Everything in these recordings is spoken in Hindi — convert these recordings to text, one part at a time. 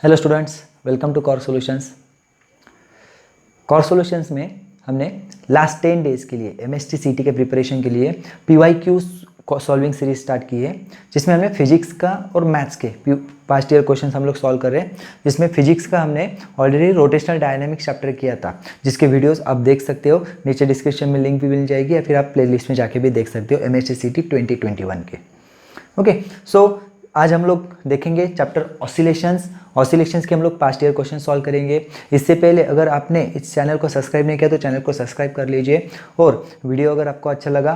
Hello students, welcome to core solutions. Core solutions में हमने लास्ट 10 डेज़ के लिए एमएसटी सीटी के प्रिपरेशन के लिए पीवाईक्यू सॉल्विंग सीरीज स्टार्ट की है, जिसमें हमने फिजिक्स का और मैथ्स के पास्ट ईयर क्वेश्चंस हम लोग सॉल्व कर रहे हैं। जिसमें फिजिक्स का हमने ऑलरेडी रोटेशनल डायनामिक्स चैप्टर किया था, जिसके वीडियोस आप देख सकते हो। नीचे डिस्क्रिप्शन में लिंक भी मिल जाएगी, या फिर आप प्लेलिस्ट में जाके भी देख सकते हो एमएसटी सीटी 2021 के। ओके, सो आज हम लोग देखेंगे चैप्टर ऑसिलेशंस के हम लोग पास्ट ईयर क्वेश्चन सॉल्व करेंगे। इससे पहले अगर आपने इस चैनल को सब्सक्राइब नहीं किया तो चैनल को सब्सक्राइब कर लीजिए, और वीडियो अगर आपको अच्छा लगा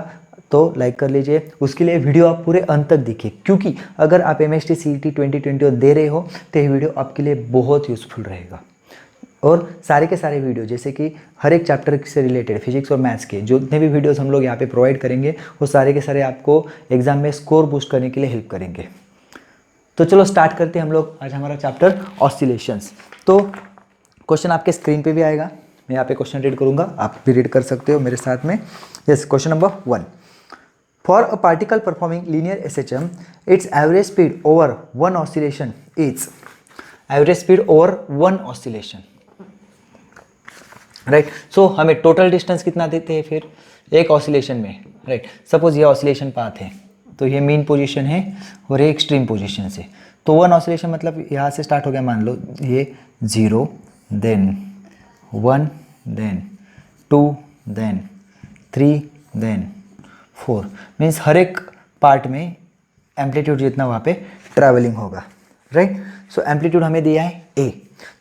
तो लाइक कर लीजिए। उसके लिए वीडियो आप पूरे अंत तक देखिए, क्योंकि अगर आप एमएसटी सीटी 2020 दे रहे हो तो ये वीडियो आपके लिए बहुत यूज़फुल रहेगा। और सारे के सारे वीडियो, जैसे कि हर एक चैप्टर से रिलेटेड फिजिक्स और मैथ्स के जितने भी वीडियोस हम लोग यहाँ पे प्रोवाइड करेंगे, वो सारे के सारे आपको एग्जाम में स्कोर बूस्ट करने के लिए हेल्प करेंगे। तो चलो स्टार्ट करते हैं हम लोग आज हमारा चैप्टर ऑसिलेशंस। तो क्वेश्चन आपके स्क्रीन पे भी आएगा, मैं यहाँ पे क्वेश्चन रीड करूँगा, आप भी रीड कर सकते हो मेरे साथ में। Yes, question number 1। For a particle performing linear SHM, its average speed over one oscillation is. Average speed over one oscillation, right. So हमें टोटल डिस्टेंस कितना देते हैं फिर एक ऑसिलेशन में, राइट। सपोज ये ऑसिलेशन पाथ है, तो ये मीन पोजीशन है और ये एक्सट्रीम पोजीशन से। तो वन ऑसिलेशन मतलब यहाँ से स्टार्ट हो गया, मान लो ये 0, then 1, then 2, then 3, then 4। Means हर एक पार्ट में एम्पलीट्यूड जितना वहाँ पे ट्रैवलिंग होगा, राइट। सो एम्पलीट्यूड हमें दिया है a,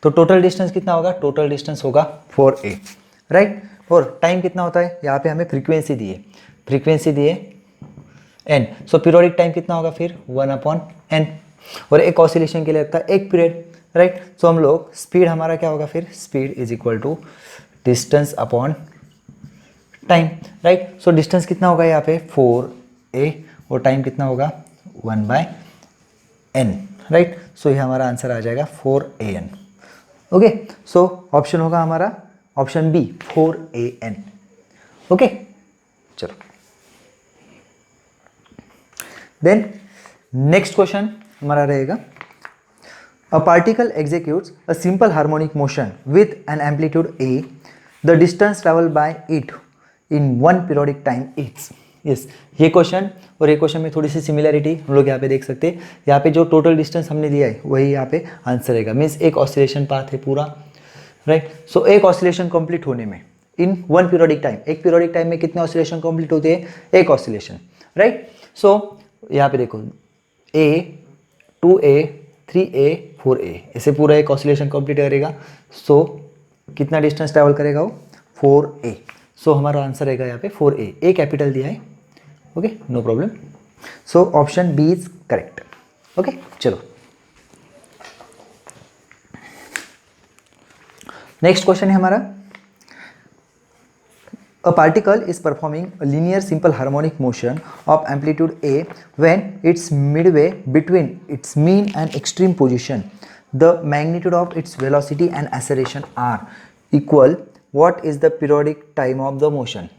तो टोटल डिस्टेंस कितना होगा? टोटल डिस्टेंस होगा 4a, राइट। और टाइम कितना होता है? यहाँ पे हमें फ्रीक्वेंसी दिए n। सो पीरियोडिक टाइम कितना होगा फिर? 1/n। और एक ऑसिलेशन के लिए लगता है एक पीरियड, राइट। सो हम लोग स्पीड हमारा क्या होगा फिर? Speed is equal to distance upon time, right. So distance कितना होगा यहाँ पे? 4a, और टाइम कितना होगा? 1/n, right. सो ये हमारा आंसर आ जाएगा 4an। ओके, सो ऑप्शन होगा हमारा ऑप्शन बी, 4an। ओके, चलो देन नेक्स्ट क्वेश्चन हमारा रहेगा, a particle executes a simple harmonic motion with an amplitude a, the distance travel by it in one periodic time is. Yes, ये क्वेश्चन और ये क्वेश्चन में थोड़ी सी सिमिलरिटी हम लोग यहाँ पे देख सकते हैं। यहाँ पे जो टोटल डिस्टेंस हमने दिया है वही यहाँ पे आंसर रहेगा। मीन्स एक ऑसिलेशन पाथ है पूरा, राइट। सो एक ऑसिलेशन कंप्लीट होने में इन वन पीरियोडिक टाइम, एक पीरियोडिक टाइम में कितने ऑसिलेशन कंप्लीट होते हैं? एक ऑसिलेशन, राइट। सो यहाँ पे देखो a, 2a, 3a, 4a, ऐसे पूरा एक ऑसिलेशन कंप्लीट करेगा। सो कितना डिस्टेंस ट्रैवल करेगा वो? 4a। सो हमारा आंसर रहेगा यहाँ पे 4a, a कैपिटल दिया है। Okay, no problem. So option B is correct. Okay, चलो नेक्स्ट क्वेश्चन है हमारा, a particle is performing a linear simple harmonic motion of amplitude a when it's midway between its mean and extreme position. The magnitude of its velocity and acceleration are equal. What is the periodic time of the motion?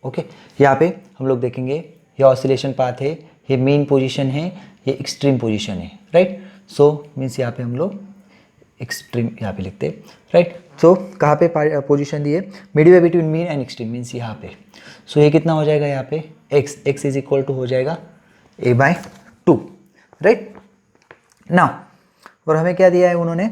Okay, यहाँ पे हम लोग देखेंगे ये ऑसिलेशन पाथ है, ये मीन पोजीशन है, ये एक्सट्रीम पोजीशन है, राइट। सो मीन्स यहाँ पे हम लोग एक्सट्रीम यहाँ पे लिखते हैं, राइट। सो कहाँ पे पोजीशन दी है? Midway between mean and extreme, means यहाँ पे। सो ये कितना हो जाएगा यहाँ पे? x इज इक्वल टू हो जाएगा a/2, राइट नाउ। और हमें क्या दिया है उन्होंने?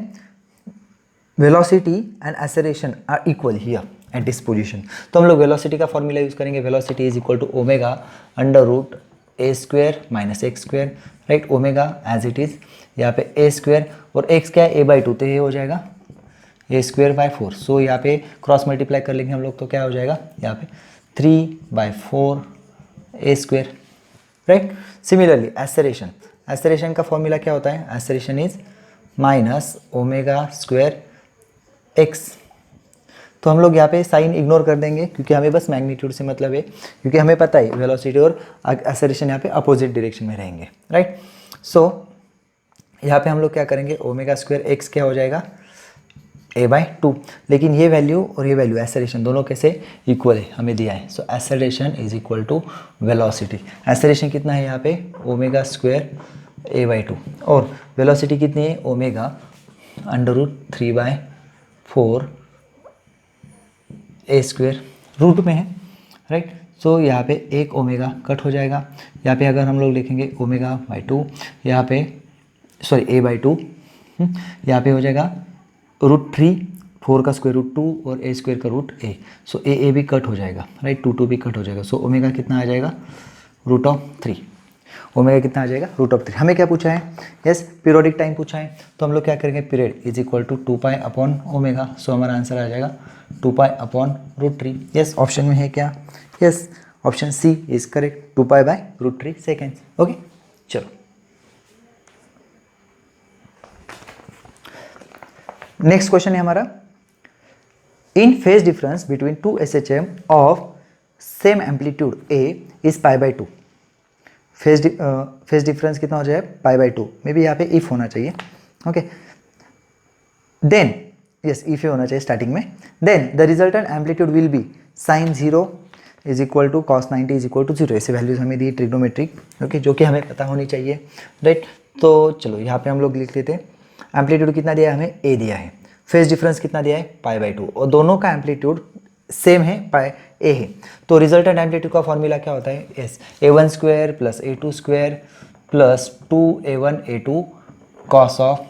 Velocity and acceleration are equal here at this position. तो हम लोग वेलोसिटी का फॉर्मूला यूज करेंगे। Velocity is equal to omega √a² - x², right. Omega as it is, यहाँ पे a² और x क्या है? a/2, तो ये हो जाएगा a²/4। सो यहाँ पे क्रॉस मल्टीप्लाई कर लेंगे हम लोग, तो क्या हो जाएगा यहाँ पे? 3/4 a², राइट। सिमिलरली एक्सेलरेशन का फॉर्मूला क्या होता है? Acceleration is -ω² x। तो हम लोग यहाँ पे साइन इग्नोर कर देंगे, क्योंकि हमें बस मैग्नीट्यूड से मतलब है, क्योंकि हमें पता है वेलोसिटी और एक्सेलरेशन यहाँ पे अपोजिट डायरेक्शन में रहेंगे, राइट। सो यहाँ पे हम लोग क्या करेंगे? ω² x क्या हो जाएगा? a/2। लेकिन ये वैल्यू और ये वैल्यू एक्सेलरेशन दोनों कैसे इक्वल है हमें दिया है। So acceleration is equal to velocity. Acceleration कितना है यहाँ पे? ω² a/2, और वेलोसिटी कितनी है? ओमेगा √3/4 ए स्क्वेयर रूट में है, राइट। सो यहाँ पे एक ओमेगा कट हो जाएगा, यहाँ पे अगर हम लोग लिखेंगे ओमेगा/2, यहाँ पे सॉरी a/2, यहाँ पे हो जाएगा √3, 4 का स्क्वायर रूट 2 और a स्क्वायर का रूट a। सो a भी कट हो जाएगा, राइट, 2 भी कट हो जाएगा। सो ओमेगा कितना आ जाएगा, √3। ओमेगा कितना आ जाएगा, √3। हमें क्या पूछा है, यस पीरियोडिक टाइम पूछा है, तो हम लोग क्या करेंगे, पीरियड इज इक्वल टू 2π/ओमेगा। सो हमारा आंसर आ जाएगा 2π/√3। यस ऑप्शन में है क्या, yes option C is correct, 2π/√3 seconds. Okay चलो नेक्स्ट क्वेश्चन है हमारा, in phase difference between 2 SHM of same amplitude A is π/2। Phase difference कितना हो जाए, π/2। मे बी यहाँ पे इफ होना चाहिए, ओके। देन यस इफ होना चाहिए स्टार्टिंग में। Then the resultant amplitude will be sin 0 is equal to cos 90 is equal to 0। ऐसे वैल्यूज हमें दी ट्रिग्नोमेट्रिक, ओके, जो कि हमें पता होनी चाहिए, राइट। तो चलो यहाँ पे हम लोग लिख लेते हैं, एम्पलीट्यूड कितना दिया है हमें, a दिया है, फेज डिफरेंस कितना दिया है, π/2, और दोनों का एम्पलीट्यूड सेम है, a है। तो रिजल्टेंट एम्पलीट्यूड का फॉर्मूला क्या होता है, yes a1 square plus a2 square plus 2a1 a2 cos of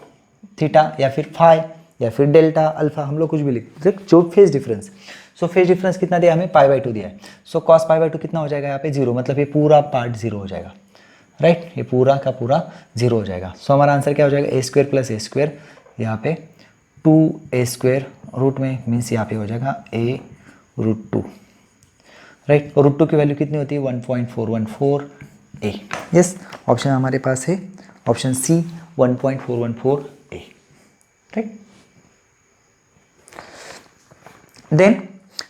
theta, या फिर फाई, या फिर डेल्टा अल्फा, हम लोग कुछ भी लिख सकते, जो phase difference. So phase difference कितना दिया हमें, π/2 दिया है। सो कॉस π/2 कितना हो जाएगा यहाँ पे, 0, मतलब ये पूरा पार्ट 0 हो जाएगा, राइट, ये पूरा का पूरा 0 हो जाएगा। सो हमारा आंसर क्या हो जाएगा, a square plus a square, यहाँ पे 2a स्क्वायर रूट में मीन्स यहाँ पे हो जाएगा a√2, राइट। और √2 की वैल्यू कितनी होती है, 1.414a। यस ऑप्शन हमारे पास है option C 1.414a, right. Then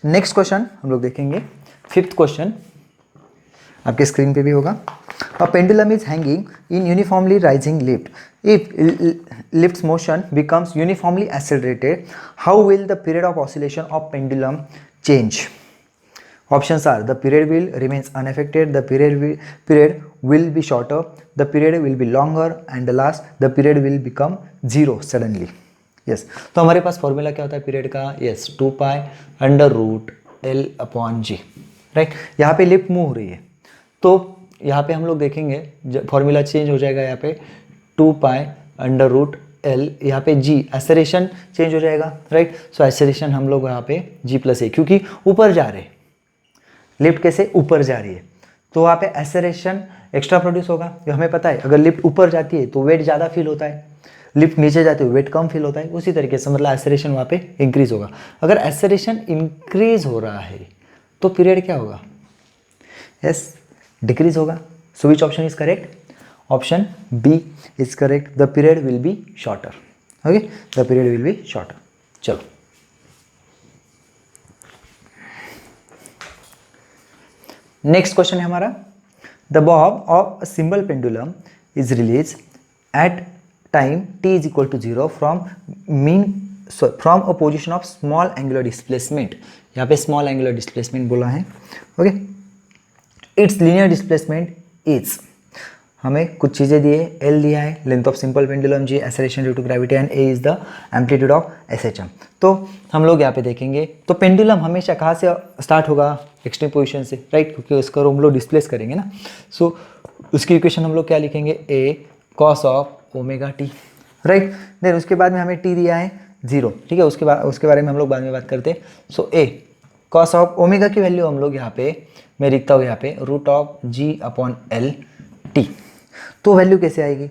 next question हम लोग देखेंगे, 5th क्वेश्चन आपके स्क्रीन पे भी होगा। A pendulum is hanging in uniformly rising lift. If lift's motion becomes uniformly accelerated, how will the period of oscillation of pendulum change? Options are: the period will remains unaffected, the period will be shorter, the period will be longer, and the last, the period will become 0 suddenly. Yes. तो हमारे पास फॉर्मूला क्या होता है पीरियड का, yes 2π/L/G, राइट। यहाँ पे लिफ्ट मूव हो रही है, तो यहाँ पे हम लोग देखेंगे फॉर्मूला चेंज हो जाएगा, यहाँ पे 2π/L, यहाँ पे G एक्सेलरेशन चेंज हो जाएगा, राइट। सो एक्सेलरेशन हम लोग यहाँ पे G+A, क्योंकि ऊपर जा रहे हैं, लिफ्ट कैसे ऊपर जा रही है, तो वहाँ पे एक्सेलरेशन एक्स्ट्रा प्रोड्यूस होगा। जो हमें पता है अगर लिफ्ट ऊपर जाती है तो वेट ज़्यादा फील होता है, लिफ्ट नीचे जाते हुए वेट कम फील होता है, उसी तरीके से मतलब एक्सेलरेशन वहाँ पे इंक्रीज होगा। अगर एक्सेलरेशन इंक्रीज हो रहा है तो पीरियड क्या होगा, यस डिक्रीज होगा। So which option is correct, option B is correct, the period will be shorter, okay, the period will be shorter. चलो नेक्स्ट क्वेश्चन है हमारा, the bob of a simple pendulum is release at time t is equal to 0 from a position of small angular displacement. यहाँ पे स्मॉल एंगुलर डिस्प्लेसमेंट बोला है, okay. Its linear displacement is, हमें कुछ चीज़ें दी है, L दिया है length of simple pendulum, G acceleration due to gravity, and A is the amplitude of SHM। तो हम लोग यहाँ पे देखेंगे तो पेंडुलम हमेशा कहाँ से स्टार्ट होगा, एक्सट्रीम पोजीशन से, राइट, क्योंकि उसका हम लोग डिस्प्लेस करेंगे ना। सो उसकी इक्वेशन हम लोग क्या लिखेंगे, A cos of omega t, right. Then उसके बाद में हमें t दिया है 0, ठीक है, उसके बारे में हम लोग बाद में बात करते हैं। सो A cos ऑफ ओमेगा की वैल्यू हम लोग यहाँ पे मैं लिखता हूँ यहाँ पे √G/L/T। तो वैल्यू कैसे आएगी,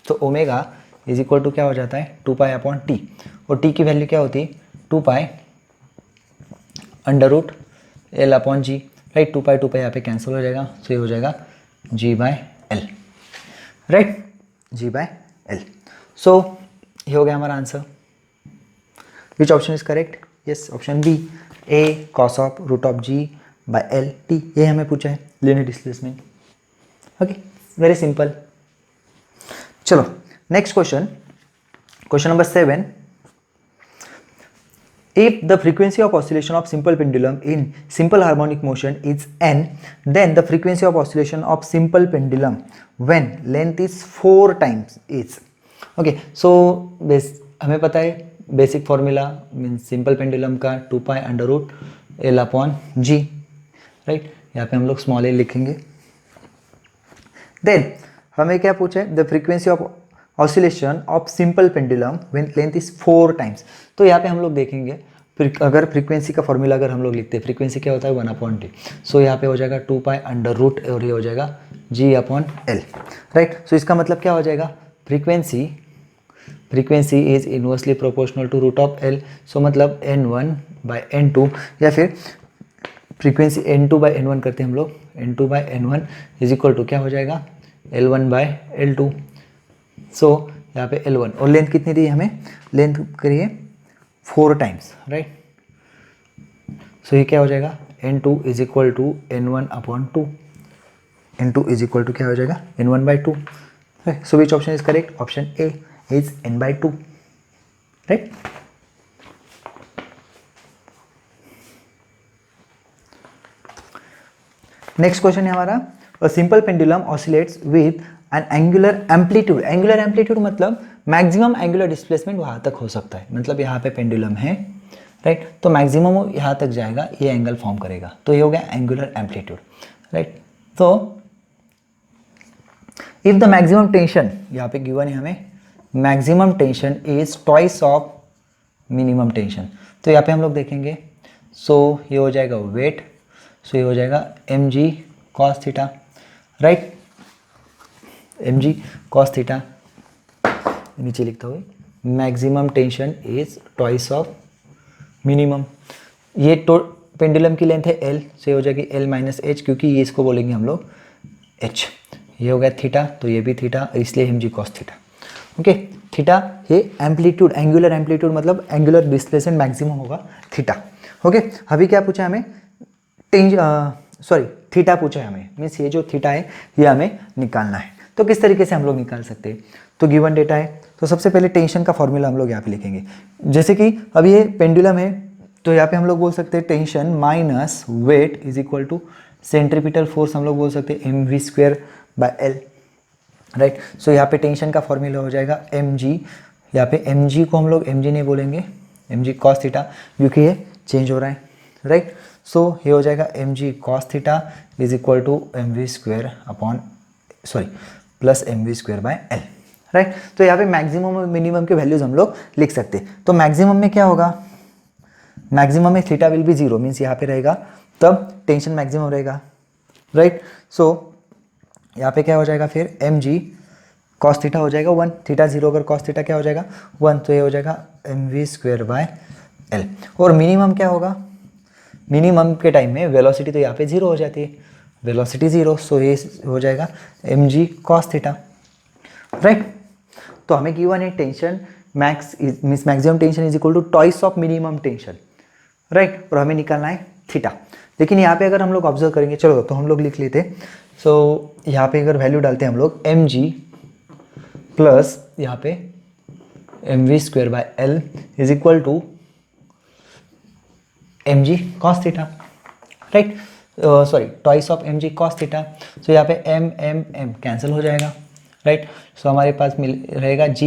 तो ओमेगा इज इक्वल टू क्या हो जाता है 2π/T, और t की वैल्यू क्या होती है 2π√L/G, राइट। 2π यहाँ पे कैंसिल हो जाएगा, तो ये हो जाएगा G/L, राइट, G/L। सो ये हो गया हमारा answer. Which option is correct, yes option B, A cos of √G/L/T, ये हमें पूछा है linear displacement, okay, very simple. चलो next question, question number 7। If the frequency of oscillation of simple pendulum in simple harmonic motion is n, then the frequency of oscillation of simple pendulum when length is 4 times is, okay। So this हमें पता है basic formula mean simple pendulum का 2 pi under root L upon G, right. यहाँ पे हम लोग स्मॉल ए लिखेंगे। देन हमें क्या पूछा है, the frequency of oscillation of simple pendulum when length is 4 times. तो यहाँ पे हम लोग देखेंगे अगर फ्रीक्वेंसी का फॉर्मूला अगर हम लोग लिखते हैं, फ्रीक्वेंसी क्या होता है 1/t। सो यहाँ पे हो जाएगा 2 पाई अंडर रूट और ये हो जाएगा g upon L, right. So इसका मतलब क्या हो जाएगा, frequency is inversely proportional to root of L. So मतलब n1/n2 या फिर फ्रीक्वेंसी n2/n1 करते हैं हम लोग, n2/n1 इज इक्वल टू क्या हो जाएगा L1/L2। सो यहाँ पे L1 और लेंथ कितनी दी हमें, लेंथ करिए 4 टाइम्स, राइट। सो ये क्या हो जाएगा n2 is equal to n1/2, n2 is equal to क्या हो जाएगा n1/2, right. So which option is correct, option A is n/2, right. Next question है हमारा, a simple pendulum oscillates with an angular amplitude. Angular amplitude मतलब मैक्सिमम एंगुलर डिस्प्लेसमेंट वहाँ तक हो सकता है, मतलब यहाँ पे पेंडुलम है, राइट। तो मैक्सिमम यहाँ तक जाएगा, ये एंगल फॉर्म करेगा, तो ये हो गया एंगुलर एम्पलीट्यूड, राइट। तो इफ द मैक्सिमम टेंशन, यहाँ पे गिवन है हमें maximum tension is twice of minimum tension. तो यहाँ पे हम लोग देखेंगे, सो ये हो जाएगा वेट, सो ये हो जाएगा mg cos theta, right, mg cos theta. नीचे लिखता हुए maximum tension is twice of minimum. ये तो पेंडुलम की लेंथ है l, से हो जाएगी l माइनस एच, क्योंकि ये इसको बोलेंगे हम लोग h। ये हो गया थीटा, तो ये भी थीटा, इसलिए mg cos theta, okay. Theta ये एम्पलीट्यूड, एंगुलर एम्पलीट्यूड मतलब एंगुलर डिस्प्लेसमेंट मैक्सिमम होगा थीटा, ओके। अभी क्या पूछा हमें, थीटा पूछा है हमें, मीन्स ये जो थीटा है ये हमें निकालना है। तो किस तरीके से हम लोग निकाल सकते हैं, तो गिवन डेटा है, तो सबसे पहले टेंशन का फॉर्मूला हम लोग यहाँ पे लिखेंगे। जैसे कि अब ये पेंडुलम है, तो यहाँ पे हम लोग बोल सकते हैं tension minus weight is equal to centripetal force, हम लोग बोल सकते हैं mv²/L, राइट। सो यहाँ पे टेंशन का फॉर्मूला हो जाएगा mg, यहाँ पे mg को हम लोग mg नहीं बोलेंगे, mg cos थीटा, क्योंकि ये चेंज हो रहा है, राइट। सो ये हो जाएगा mg cos theta is equal two plus mv²/L, right. तो यहाँ पे मैक्सिमम और मिनिमम के वैल्यूज हम लोग लिख सकते हैं। तो मैक्सिमम में क्या होगा, मैक्सिमम में थीटा विल बी 0, मीन्स यहाँ पे रहेगा, तब टेंशन मैक्सिमम रहेगा, राइट। सो यहाँ पे क्या हो जाएगा फिर mg cos थीटा हो जाएगा 1, थीटा 0 अगर cos थीटा क्या हो जाएगा 1, तो ये हो जाएगा mv²/L। और मिनिमम क्या होगा, मिनिमम के टाइम में वेलोसिटी तो यहाँ पे 0 हो जाती है, वेलोसिटी 0, सो ये हो जाएगा mg cos थीटा, राइट। तो हमें गिवन है tension means maximum tension is equal to twice of minimum tension, right. और हमें निकालना है थीटा। लेकिन यहाँ पे अगर हम लोग ऑब्जर्व करेंगे, चलो तो हम लोग लिख लेते, सो यहाँ पे अगर वैल्यू डालते हैं हम लोग mg प्लस यहाँ पे mv²/L is equal to mg cos theta, right, twice of mg cos theta. So यहाँ पे m कैंसिल हो जाएगा, राइट। सो हमारे पास रहेगा g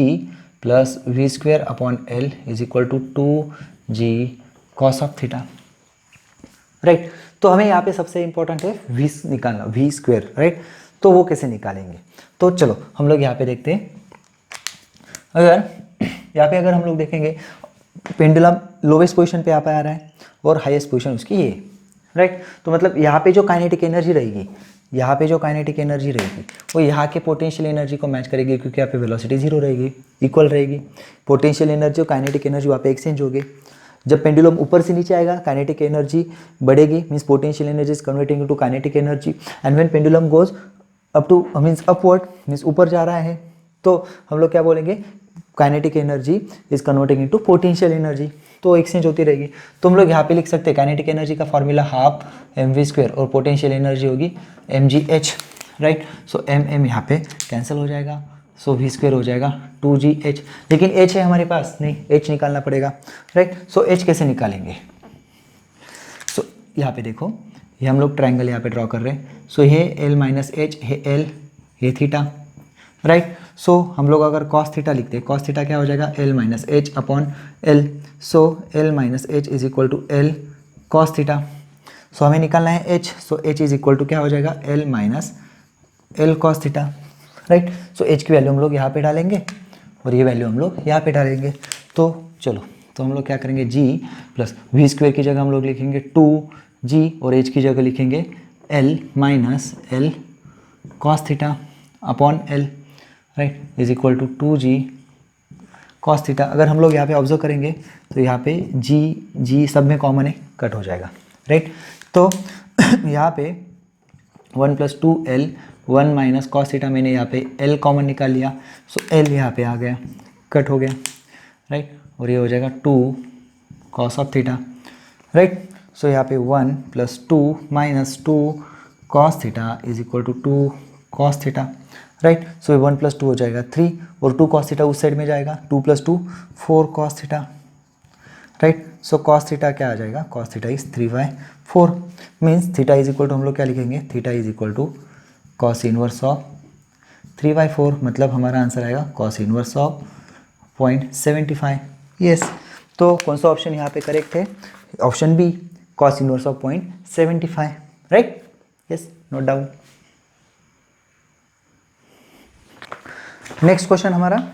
plus v²/L is equal to 2g cos of theta, right. तो हमें यहाँ पे सबसे इंपॉर्टेंट है v निकालना, v², राइट। तो वो कैसे निकालेंगे, तो चलो हम लोग यहाँ पे देखते हैं। अगर यहाँ पे अगर हम लोग देखेंगे पेंडुलम लोवेस्ट पोजीशन पे यहाँ पे आ रहा है और हाईएस्ट पोजीशन उसकी ये, राइट। तो मतलब यहाँ पे जो काइनेटिक एनर्जी रहेगी, यहाँ पे जो काइनेटिक एनर्जी रहेगी वो यहाँ के पोटेंशियल एनर्जी को मैच करेगी, क्योंकि यहाँ पे वेलोसिटी 0 रहेगी, इक्वल रहेगी। पोटेंशियल एनर्जी और काइनेटिक एनर्जी वहाँ पे एक्सचेंज होगी। जब पेंडुलम ऊपर से नीचे आएगा काइनेटिक एनर्जी बढ़ेगी, means potential energy is converting into kinetic energy, and when pendulum goes up two means upward, means ऊपर जा रहा है, तो हम लोग क्या बोलेंगे, kinetic energy is converting into potential energy, तो एक्सचेंज होती रहेगी। तो हम लोग यहाँ पे लिख सकते हैं काइनेटिक एनर्जी का फॉर्मूला हाफ mv² और पोटेंशियल एनर्जी होगी mgh, राइट। सो m यहाँ पे कैंसिल हो जाएगा, सो v² हो जाएगा 2gh, लेकिन h है हमारे पास नहीं, h निकालना पड़ेगा, राइट। सो h कैसे निकालेंगे, सो यहाँ पे देखो, ये हम लोग ट्रायंगल यहाँ पे ड्रॉ कर रहे हैं। सो ये l माइनस एच है l, ये थीटा, राइट। सो हम लोग अगर cos थीटा लिखते हैं, cos थीटा क्या हो जाएगा, L minus H upon L. So L minus H is equal to L cos theta. So हमें निकालना है h, so h is equal to क्या हो जाएगा, L minus L cos theta, right. So h की वैल्यू हम लोग यहाँ पे डालेंगे और ये वैल्यू हम लोग यहाँ पे डालेंगे। तो चलो, तो हम लोग क्या करेंगे, g प्लस वी स्क्वेयर की जगह हम लोग लिखेंगे 2g और h की जगह लिखेंगे L minus L cos theta upon L, right, is equal to 2g cos theta. अगर हम लोग यहाँ पे ऑब्जर्व करेंगे तो यहाँ पे g सब में कॉमन है, कट हो जाएगा, राइट। तो यहाँ पे 1 plus 2L 1 minus cos theta, मैंने यहाँ पे L कॉमन निकाल लिया, सो L यहाँ पे आ गया, कट हो गया, राइट। और ये हो जाएगा 2 cos of theta, right. So यहाँ पे 1 plus 2 minus 2 cos theta is equal to 2 cos theta, right. So 1 plus 2 हो जाएगा 3 और 2 कॉस थीटा उस साइड में जाएगा, 2 plus 2 4 cos theta, right. So cos theta क्या आ जाएगा, cos theta is 3/4 means theta is equal to हम लोग क्या लिखेंगे, theta is equal to cos inverse of 3/4, मतलब हमारा आंसर आएगा कॉस इनवर्स ऑफ 0.75। यस, तो कौन सा ऑप्शन यहाँ पे करेक्ट है, option B, cos inverse of 0.75, right. Yes, no doubt. Next question हमारा,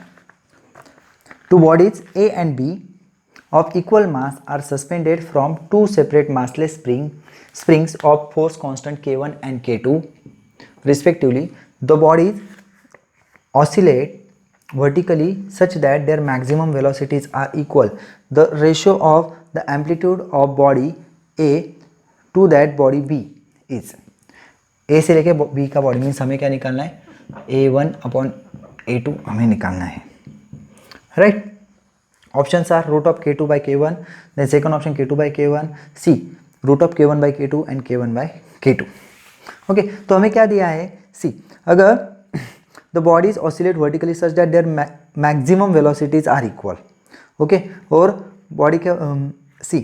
two bodies A and B of equal mass are suspended from two separate massless springs of force constant K1 and K2 respectively. The bodies oscillate vertically such that their maximum velocities are equal. The ratio of the amplitude of body A to that body B is, A से लेके B का बॉडी मीन्स हमें क्या निकालना है, A1 अपॉन A2 हमें निकालना है, right. Options are root of K2 by K1, then second option K2 by K1, C root of K1 by K2 and K1 by K2. Okay, तो हमें क्या दिया है, C, अगर the bodies oscillate vertically such that their maximum velocities are equal, okay, और body के C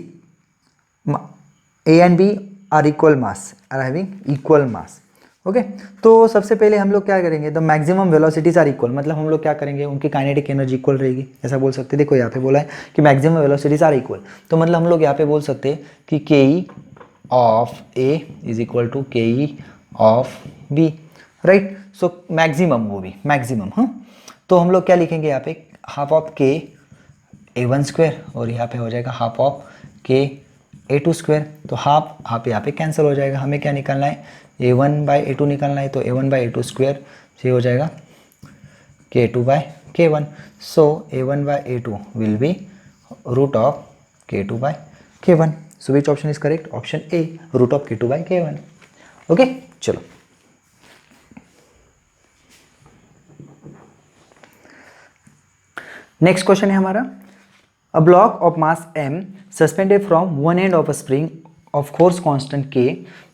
A and B are equal mass, are having equal mass, okay. तो सबसे पहले हम लोग क्या करेंगे, the maximum velocities are equal, मतलब हम लोग क्या करेंगे, उनकी काइनेटिक एनर्जी इक्वल रहेगी, ऐसा बोल सकते हैं। देखो यहाँ पे बोला है कि मैक्सिमम वेलोसिटीज आर इक्वल, तो मतलब हम लोग यहाँ पे बोल सकते हैं कि K E of A is equal to K E of B, right. So maximum, वो भी मैक्सिमम, हाँ। तो हम लोग क्या लिखेंगे यहाँ पे, हाफ ऑफ के A1 स्क्वायर और यहाँ पे हो जाएगा हाफ ऑफ के A2 स्क्वायर, तो हाफ हाफ यहाँ पे कैंसिल हो जाएगा। हमें क्या निकालना है, A1 बाई A2 निकालना है, तो A1 बाई A2 स्क्वायर ये हो जाएगा K2 बाई K1। सो A1 by A2 will be root of K2 by K1। So which option is correct, option A, root of K2 by K1। Okay, चलो नेक्स्ट क्वेश्चन है हमारा, a block of mass m suspended from one end of a spring of force constant k,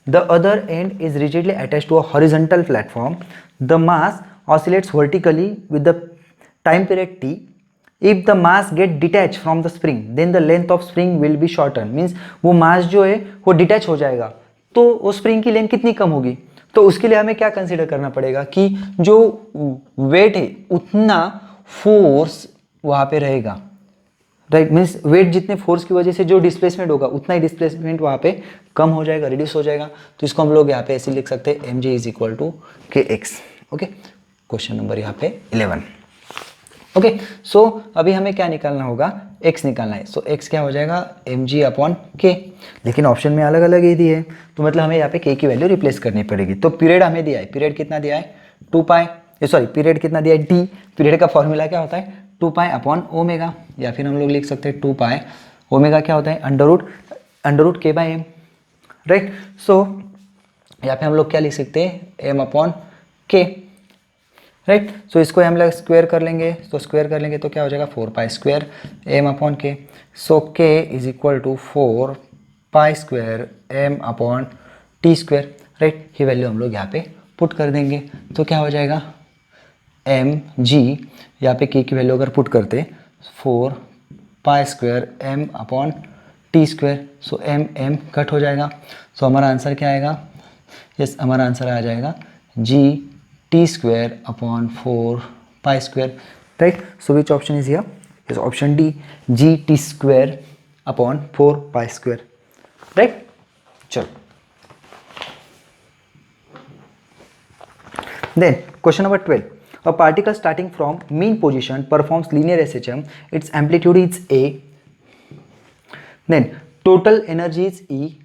the other end is rigidly attached to a horizontal platform. The mass oscillates vertically with the time period t. If the mass get detached from the spring, then the length of spring will be shortened. Means वो mass जो है वो डिटैच हो जाएगा, तो वो स्प्रिंग की लेंथ कितनी कम होगी। तो उसके लिए हमें क्या कंसीडर करना पड़ेगा कि जो वेट है उतना फोर्स वहाँ पे रहेगा, राइट। मीन्स वेट जितने फोर्स की वजह से जो डिस्प्लेसमेंट होगा उतना ही डिस्प्लेसमेंट वहाँ पे कम हो जाएगा, रिड्यूस हो जाएगा। तो इसको हम लोग यहाँ पे ऐसे लिख सकते हैं, M G is equal to K X. Okay, question number यहाँ पे 11। ओके, सो अभी हमें क्या निकालना होगा, एक्स निकालना है। सो एक्स क्या हो जाएगा, एम जी अपॉन के, लेकिन ऑप्शन में अलग अलग ही दिए है, तो मतलब हमें यहाँ पे के की वैल्यू रिप्लेस करनी पड़ेगी। तो पीरियड हमें दिया है, पीरियड कितना दिया है 2 पाई, सॉरी पीरियड कितना दिया है टी। पीरियड का फॉर्मूला क्या होता है 2 पाई अपॉन ओमेगा, या फिर हम लोग लिख सकते हैं 2 पाई ओमेगा क्या होता है अंडर रूट के बाई एम, राइट। सो यहाँ पे हम लोग क्या लिख सकते हैं एम अपॉन के, राइट। सो इसको हम लोग स्क्वायर कर लेंगे, तो स्क्वायर कर लेंगे तो क्या हो जाएगा 4 pi square M upon K. So K is equal to 4 pi square M upon T square, right. ये वैल्यू हम लोग यहाँ पे पुट कर देंगे, तो क्या हो जाएगा एम जी, यहाँ पे के की वैल्यू अगर पुट करते 4 pi square M upon T square, so M M cut हो जाएगा। सो हमारा आंसर क्या आएगा, यस हमारा आंसर आ जाएगा G T square upon 4 pi square, right? So which option is here? Is option D, gt square upon 4 pi square, right? चलो, then question number 12. A particle starting from mean position performs linear SHM. Its amplitude is A. Then total energy is E.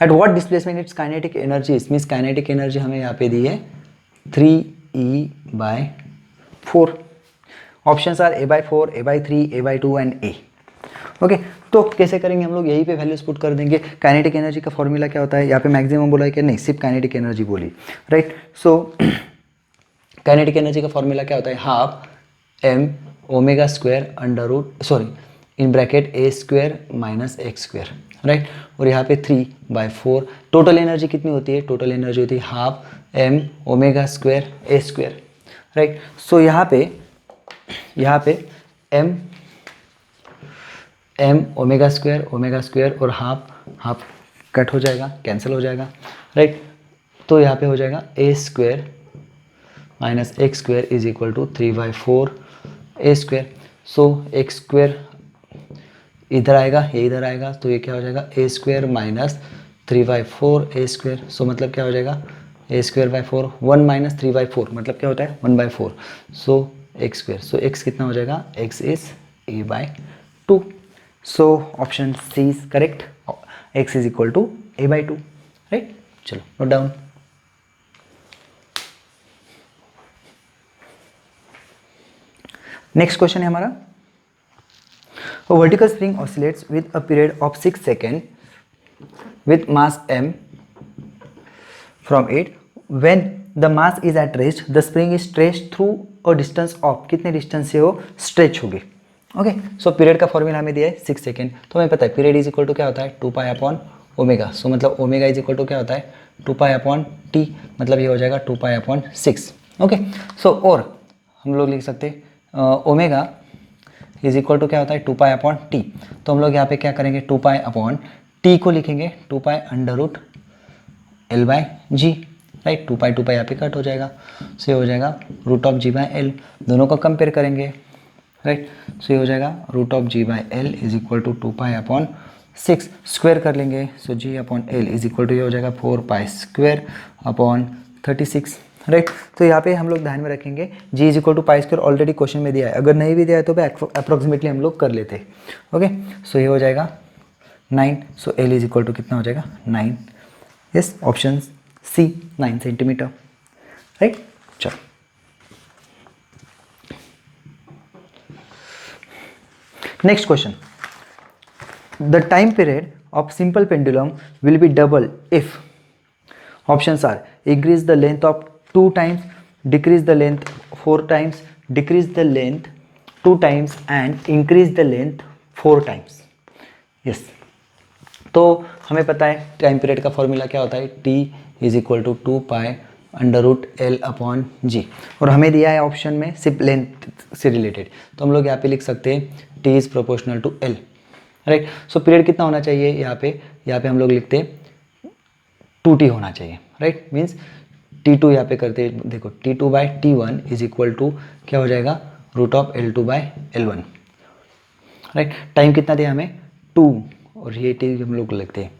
At what displacement its kinetic energy is? Means kinetic energy हमें यहाँ पे दी है 3E/4. Options are A/4, A/3, A/2 and A. Okay तो कैसे करेंगे हम लोग? यहीं पे वैल्यूज पुट कर देंगे. काइनेटिक एनर्जी का फॉर्मूला क्या होता है? यहाँ पे मैक्सिमम बोला है कि नहीं, सिर्फ काइनेटिक एनर्जी बोली, राइट? सो काइनेटिक एनर्जी का फॉर्मूला क्या होता है? Half m omega square under root in bracket a square minus X square, right? और यहाँ पे 3/4. टोटल एनर्जी कितनी होती है? टोटल एनर्जी होती है half m omega square a square, right? So यहाँ पे m ओमेगा स्क्वायर और हाफ कट हो जाएगा, कैंसिल हो जाएगा, राइट? तो यहाँ पे हो जाएगा a square minus X square is equal to 3/4 a square. So X square इधर आएगा, ये इधर आएगा, तो ये क्या हो जाएगा? a square minus 3/4 a square. So मतलब क्या हो जाएगा? a स्क्वायर बाई 4, 1 माइनस 3/4 मतलब क्या होता है? 1/4. सो एक्स स्क्वायर, सो एक्स कितना हो जाएगा? x is a/2. So option C is correct. X is equal to a/2, right? चलो note down. Next question है हमारा. A vertical spring oscillates with a period of 6 seconds with mass m from it. When the mass is at rest, the spring is stretched through a distance of, कितने डिस्टेंस से वो स्ट्रेच होगी? ओके सो पीरियड का फॉर्मूला हमें दिया है 6 सेकेंड. तो हमें पता है पीरियड इज इक्वल टू क्या होता है? 2 पाई अपॉन ओमेगा. सो मतलब ओमेगा इज इक्वल टू क्या होता है? 2 पाई अपॉन टी. मतलब ये हो जाएगा 2 पाई अपॉन 6. ओके सो और हम लोग लिख सकते हैं ओमेगा इज इक्वल टू क्या होता है? 2 पाई अपॉन टी. तो हम लोग यहाँ पे क्या करेंगे? 2 पाई अपॉन टी को लिखेंगे 2 pi under root L/G, right? 2 pi यहाँ पे कट हो जाएगा, सो ये हो जाएगा √G/L. दोनों को कंपेयर करेंगे, राइट? सो ये हो जाएगा √G/L is equal to 2 pi upon 6. Square कर लेंगे, सो G/L इज इक्वल टू ये हो जाएगा 4 पाई स्क्वायर अपॉन 36, राइट? तो यहाँ पे हम लोग ध्यान में रखेंगे G is equal to pi square already question में दिया है. अगर नहीं भी दिया है तो अप्रोक्सीमेटली हम लोग कर लेते हैं. ओके सो ये हो जाएगा 9. सो L इज इक्वल टू कितना हो जाएगा? 9. Yes option C 9 centimetre, right? चलो next question. The time period of simple pendulum will be double if options are increase the length of 2 times, decrease the length 4 times, decrease the length 2 times and increase the length 4 times. yes तो हमें पता है टाइम पीरियड का फॉर्मूला क्या होता है? t is equal to 2 pi under root L upon G. और हमें दिया है ऑप्शन में सिर्फ लेंथ से रिलेटेड, तो हम लोग यहाँ पे लिख सकते हैं T is proportional to L, right? So period कितना होना चाहिए? यहाँ पे हम लोग लिखते हैं 2T होना चाहिए, राइट? मीन्स T2 यहाँ पे करते हैं, देखो T2/T1 इज इक्वल टू क्या हो जाएगा? √L2/L1, right? टाइम कितना दिया हमें? 2 और ये T हम लोग लिखते हैं,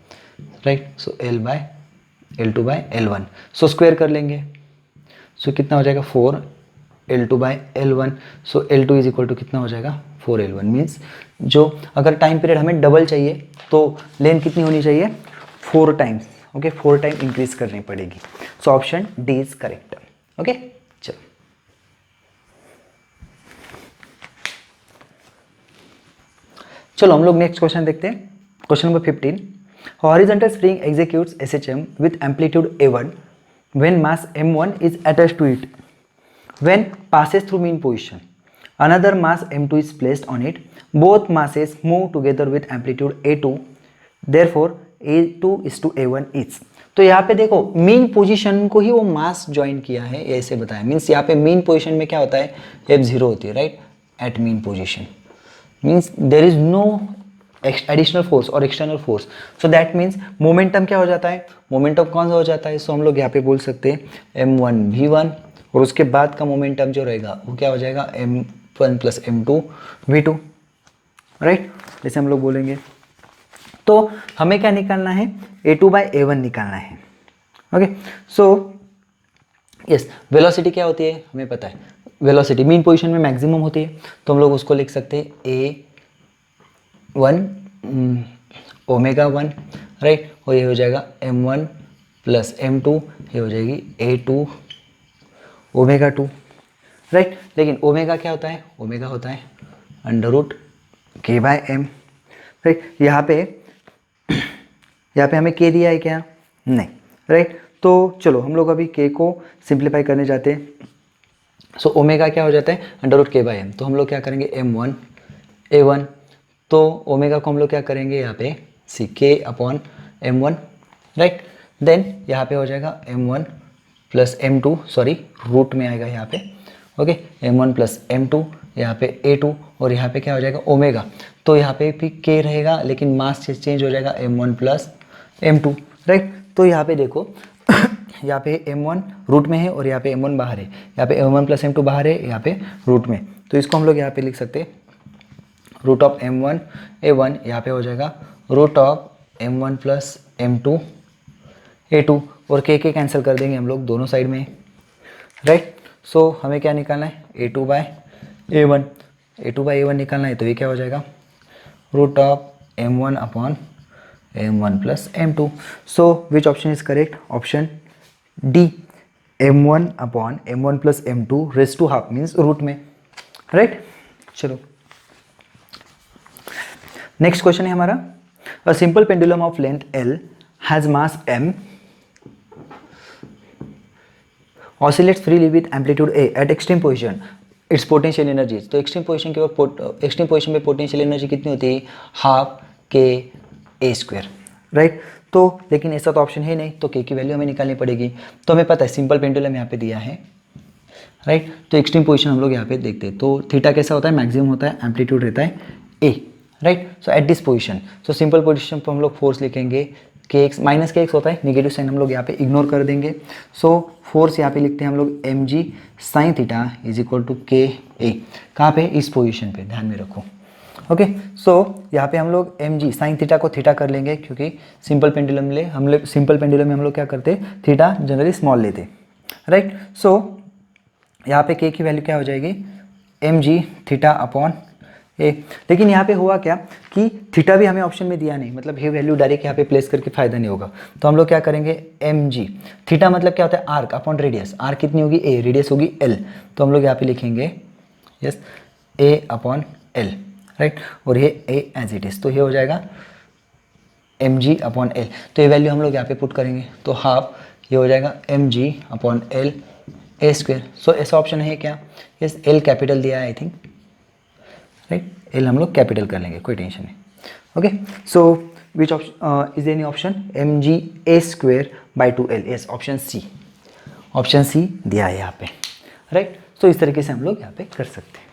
राइट? सो L/L2/L1. सो स्क्वायर कर लेंगे, सो कितना हो जाएगा? 4L2/L1. So L2 is equal to कितना हो जाएगा? 4L1. मीन्स जो अगर टाइम पीरियड हमें डबल चाहिए तो लेंथ कितनी होनी चाहिए? 4 टाइम्स. ओके 4 टाइम इंक्रीज करनी पड़ेगी. So option D is correct. Okay चलो हम लोग नेक्स्ट क्वेश्चन देखते हैं. Question number 15. Horizontal spring executes SHM with amplitude A1 when mass M1 is attached to it. When passes through mean position, another mass M2 is placed on it. Both masses move together with amplitude A2. Therefore, A2 is to A1 is. तो यहाँ पे देखो मीन पोजीशन को ही वो मास ज्वाइन किया है, ऐसे बताया. मीन्स यहाँ पे मीन पोजीशन में क्या होता है? F0 होती है, right? At mean position means there is no additional force और external force. So that means momentum क्या हो जाता है? मोमेंटम कौन सा हो जाता है? सो हम लोग यहाँ पे बोल सकते हैं M1 V1 और उसके बाद का मोमेंटम जो रहेगा वो क्या हो जाएगा m1 plus m2 v2, right, जैसे हम लोग बोलेंगे। तो हमें क्या निकालना है, a2/a1 निकालना है। ओके, सो यस, वेलोसिटी क्या होती है हमें पता है, वेलोसिटी मीन पोजीशन में मैक्सिमम होती है, तो हम लोग उसको लिख सकते हैं a1 ω1, राइट, और ये हो जाएगा m1 प्लस m2, ये हो जाएगी a2 ω2, राइट। लेकिन ओमेगा क्या होता है, ओमेगा होता है √k/m, राइट। यहाँ पे हमें k दिया है क्या, नहीं, राइट। तो चलो हम लोग अभी k को सिंप्लीफाई करने जाते हैं। सो ओमेगा क्या हो जाता है √k/m, तो हम लोग क्या करेंगे m1 a1, तो ओमेगा को हम लोग क्या करेंगे यहाँ पे k/m1, राइट। देन यहाँ पे हो जाएगा m1 plus m2, sorry root में आएगा यहाँ पे, ओके, m1 प्लस m2, यहाँ पे a2, और यहाँ पे क्या हो जाएगा ओमेगा, तो यहाँ पे भी k रहेगा लेकिन मास चेंज हो जाएगा m1 प्लस m2, राइट। तो यहाँ पे देखो यहाँ पे m1 रूट में है और यहाँ पे m1 बाहर है, यहाँ पे m1 प्लस m2 बाहर है, यहाँ पे रूट में, तो इसको हम लोग यहाँ पे लिख सकते हैं √m1 a1, यहाँ पे हो जाएगा √m1 प्लस m2 a2, और k कैंसिल कर देंगे हम लोग दोनों साइड में, राइट। सो हमें क्या निकालना है a2/a1, a2/a1 निकालना है, तो ये क्या हो जाएगा √m1/m1 plus m2। So which option is correct, option D, m1/m1 plus m2 raise to half means root में, राइट। चलो नेक्स्ट क्वेश्चन है हमारा, a simple pendulum of length L has mass m oscillates freely with amplitude a at extreme position its potential energy। तो एक्सट्रीम पोजीशन के ऊपर, एक्सट्रीम पोजीशन पे पोटेंशियल एनर्जी कितनी होती है, हाफ k² राइट। तो लेकिन ऐसा तो ऑप्शन है नहीं, तो k की वैल्यू हमें निकालनी पड़ेगी। तो हमें पता है सिंपल पेंडुलम यहाँ पे दिया है, राइट। तो एक्सट्रीम पोजीशन हम लोग यहाँ पे देखते हैं, तो थीटा कैसा होता है, मैक्सिमम होता है, एम्पलीट्यूड रहता है a, right. So eight this position, so simple position पर हम लोग फोर्स लिखेंगे kx, माइनस kx होता है, निगेटिव साइन हम लोग यहाँ पे इग्नोर कर देंगे। सो फोर्स यहाँ पे लिखते हैं हम लोग mg sine theta is equal to k a, कहाँ पे, इस पोजीशन पे, ध्यान में रखो, ओके। सो यहाँ पे हम लोग mg साइन थीटा को थीटा कर लेंगे, क्योंकि सिंपल पेंडुलम में हम लोग क्या करते, थीटा जनरली स्मॉल लेते, राइट। सो यहाँ पे k की वैल्यू क्या हो जाएगी, mg थीटा अपॉन ए। लेकिन यहाँ पे हुआ क्या कि थीटा भी हमें ऑप्शन में दिया नहीं, मतलब ये वैल्यू डायरेक्ट यहाँ पे प्लेस करके फायदा नहीं होगा, तो हम लोग क्या करेंगे mg थीटा मतलब क्या होता है, आर्क अपॉन रेडियस, आर्क कितनी होगी a, रेडियस होगी l, तो हम लोग यहाँ पे लिखेंगे yes a upon l, right, और ये a एज इट इज, तो ये हो जाएगा mg अपॉन l, तो ये वैल्यू हम लोग यहाँ पे पुट करेंगे, तो हाफ ये हो जाएगा mg अपॉन l a²। सो ऐसा ऑप्शन है क्या, यस l कैपिटल दिया है आई थिंक, राइट, एल हम लोग कैपिटल कर लेंगे, कोई टेंशन नहीं, okay. So which option is any option, mg²/2l, yes option C, option C दिया है यहाँ पे, राइट। सो इस तरीके से हम लोग यहाँ पे कर सकते हैं,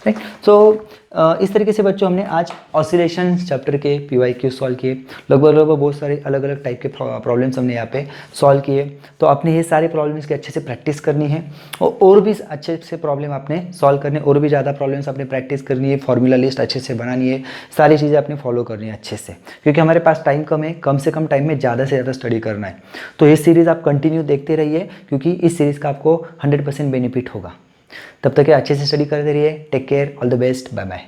राइट। सो इस तरीके से बच्चों हमने आज ऑसिलेशन चैप्टर के PYQ सॉल्व किए, लगभग बहुत सारे अलग अलग टाइप के प्रॉब्लम्स हमने यहाँ पे सॉल्व किए। तो आपने ये सारे प्रॉब्लम्स की अच्छे से प्रैक्टिस करनी है, और भी अच्छे से प्रॉब्लम आपने सॉल्व करने, और भी ज़्यादा प्रॉब्लम्स आपने प्रैक्टिस करनी है, फॉर्मूला लिस्ट अच्छे से बनानी है, सारी चीज़ें आपने फॉलो करनी है अच्छे से, क्योंकि हमारे पास टाइम कम है, कम से कम टाइम में ज़्यादा से ज़्यादा स्टडी करना है। तो ये सीरीज़ आप कंटिन्यू देखते रहिए, क्योंकि इस सीरीज़ का आपको 100% बेनिफिट होगा। तब तक अच्छे से स्टडी करते रहिए, take care, all the best, bye bye.